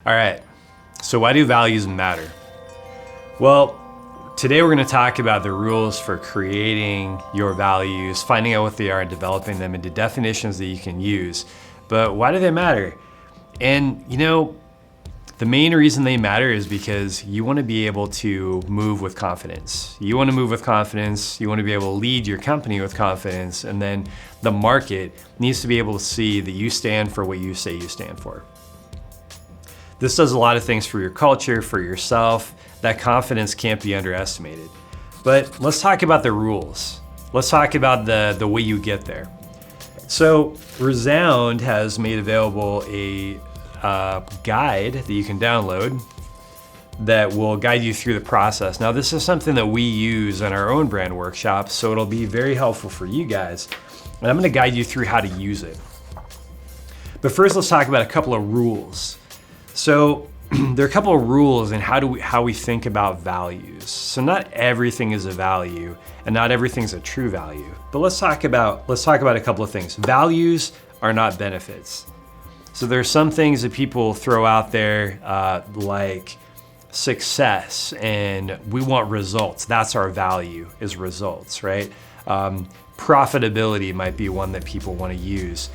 All right, so why do values matter? Well, today we're going to talk about the rules for creating your values, finding out what they are and developing them into definitions that you can use. But why do they matter? And the main reason they matter is because you want to be able to move with confidence. You want to move with confidence, you want to be able to lead your company with confidence, and then the market needs to be able to see that you stand for what you say you stand for. This does a lot of things for your culture, for yourself. That confidence can't be underestimated. But let's talk about the rules. Let's talk about the way you get there. So Resound has made available a guide that you can download that will guide you through the process. Now, this is something that we use in our own brand workshops, so it'll be very helpful for you guys. And I'm gonna guide you through how to use it. But first, let's talk about a couple of rules. So there are a couple of rules in how we think about values. So not everything is a value and not everything's a true value. But let's talk about a couple of things. Values are not benefits. So there's some things that people throw out there like success, and we want results. That's our value, is results, right? Profitability might be one that people want to use.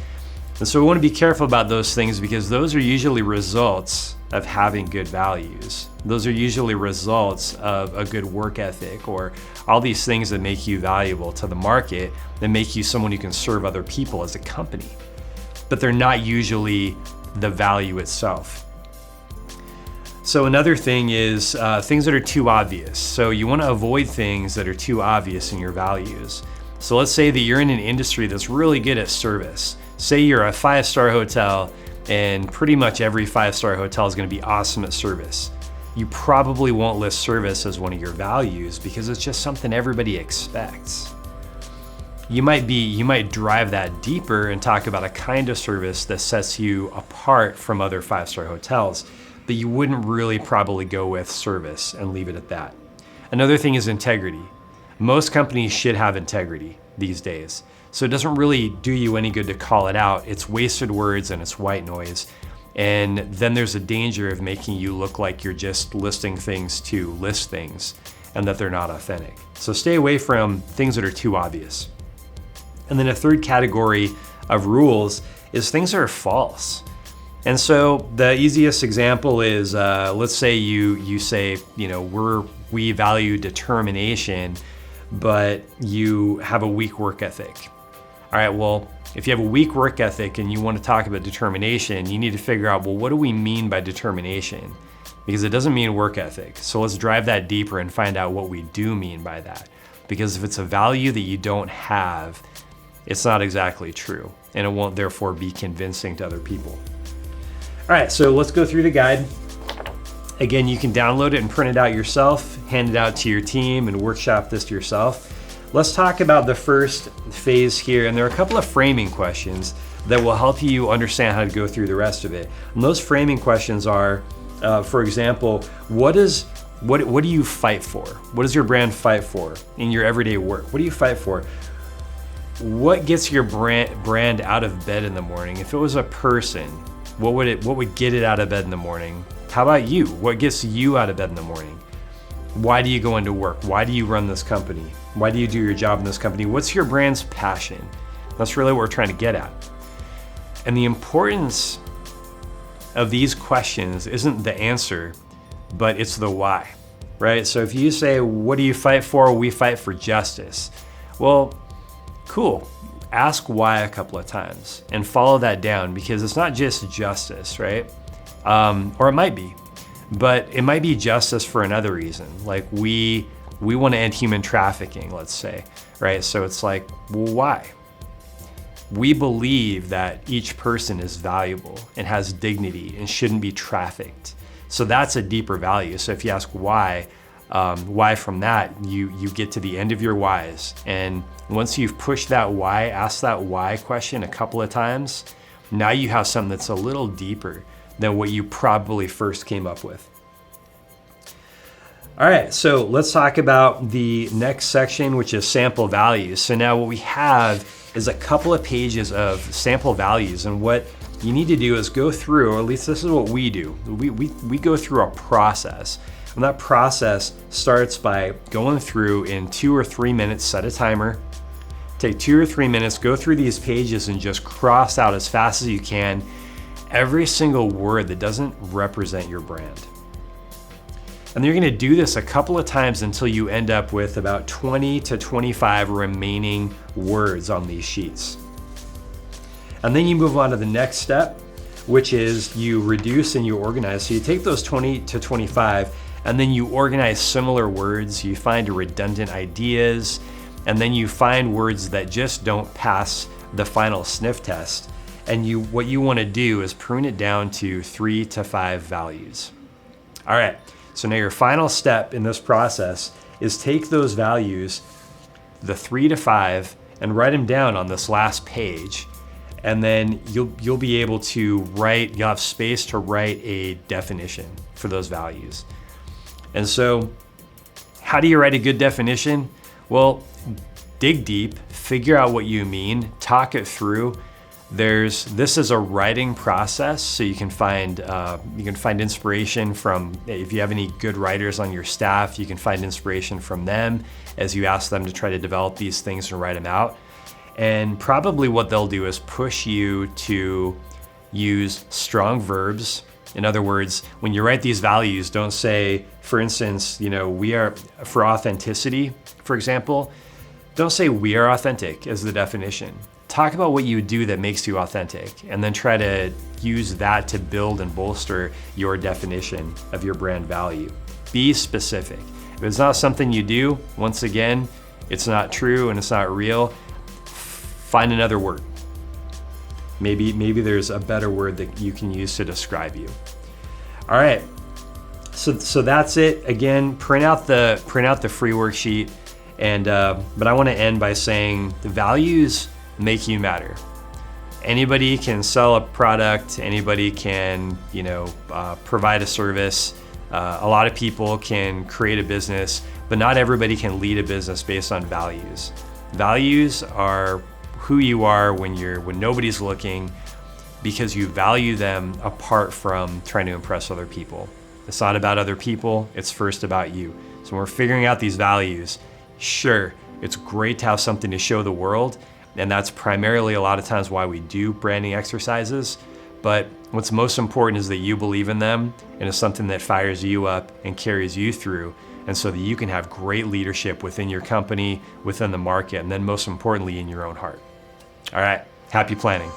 And so we want to be careful about those things because those are usually results of having good values. Those are usually results of a good work ethic or all these things that make you valuable to the market, that make you someone who can serve other people as a company. But they're not usually the value itself. So another thing is things that are too obvious. So you want to avoid things that are too obvious in your values. So let's say that you're in an industry that's really good at service. Say you're a 5-star hotel and pretty much every 5-star hotel is going to be awesome at service. You probably won't list service as one of your values because it's just something everybody expects. You might drive that deeper and talk about a kind of service that sets you apart from other 5-star hotels, but you wouldn't really probably go with service and leave it at that. Another thing is integrity. Most companies should have integrity these days, so it doesn't really do you any good to call it out. It's wasted words and it's white noise. And then there's a danger of making you look like you're just listing things to list things and that they're not authentic. So stay away from things that are too obvious. And then a third category of rules is things that are false. And so the easiest example is, let's say you say, we value determination, but you have a weak work ethic. All right, well, if you have a weak work ethic and you want to talk about determination, you need to figure out, well, what do we mean by determination? Because it doesn't mean work ethic. So let's drive that deeper and find out what we do mean by that. Because if it's a value that you don't have, it's not exactly true, and it won't therefore be convincing to other people. All right, so let's go through the guide. Again, you can download it and print it out yourself, hand it out to your team and workshop this yourself. Let's talk about the first phase here, and there are a couple of framing questions that will help you understand how to go through the rest of it. And those framing questions are, for example, what do you fight for? What does your brand fight for in your everyday work? What do you fight for? What gets your brand out of bed in the morning? If it was a person, what would get it out of bed in the morning? How about you? What gets you out of bed in the morning? Why do you go into work? Why do you run this company? Why do you do your job in this company? What's your brand's passion? That's really what we're trying to get at. And the importance of these questions isn't the answer, but it's the why, right? So if you say, what do you fight for? We fight for justice. Well, cool. Ask why a couple of times and follow that down, because it's not just justice, right? Or it might be, but it might be justice for another reason. Like we want to end human trafficking, let's say, right? So it's like, well, why? We believe that each person is valuable and has dignity and shouldn't be trafficked. So that's a deeper value. So if you ask why from that, you get to the end of your whys. And once you've pushed that why, asked that why question a couple of times, now you have something that's a little deeper than what you probably first came up with. All right, so let's talk about the next section, which is sample values. So now what we have is a couple of pages of sample values, and what you need to do is go through, or at least this is what we do. We go through a process. And that process starts by going through in 2 or 3 minutes, set a timer, take 2 or 3 minutes, go through these pages and just cross out as fast as you can every single word that doesn't represent your brand. And you're gonna do this a couple of times until you end up with about 20 to 25 remaining words on these sheets. And then you move on to the next step, which is you reduce and you organize. So you take those 20 to 25 and then you organize similar words, you find redundant ideas, and then you find words that just don't pass the final sniff test. And what you wanna do is prune it down to 3 to 5 values. All right, so now your final step in this process is take those values, the 3 to 5, and write them down on this last page. And then you'll be able to write, you'll have space to write a definition for those values. And so how do you write a good definition? Well, dig deep, figure out what you mean, talk it through. This is a writing process, so you can find inspiration from, if you have any good writers on your staff, you can find inspiration from them as you ask them to try to develop these things and write them out. And probably what they'll do is push you to use strong verbs. In other words, when you write these values, don't say, for instance, we are, for authenticity, for example, don't say we are authentic as the definition. Talk about what you do that makes you authentic, and then try to use that to build and bolster your definition of your brand value. Be specific. If it's not something you do, once again, it's not true and it's not real, find another word. Maybe there's a better word that you can use to describe you. All right, so that's it. Again, print out the free worksheet, and but I want to end by saying the values make you matter. Anybody can sell a product. Anybody can provide a service. A lot of people can create a business, but not everybody can lead a business based on values. Values are who you are when nobody's looking, because you value them apart from trying to impress other people. It's not about other people, it's first about you. So when we're figuring out these values, sure, it's great to have something to show the world, and that's primarily a lot of times why we do branding exercises, but what's most important is that you believe in them, and it's something that fires you up and carries you through, and so that you can have great leadership within your company, within the market, and then most importantly, in your own heart. All right, happy planning.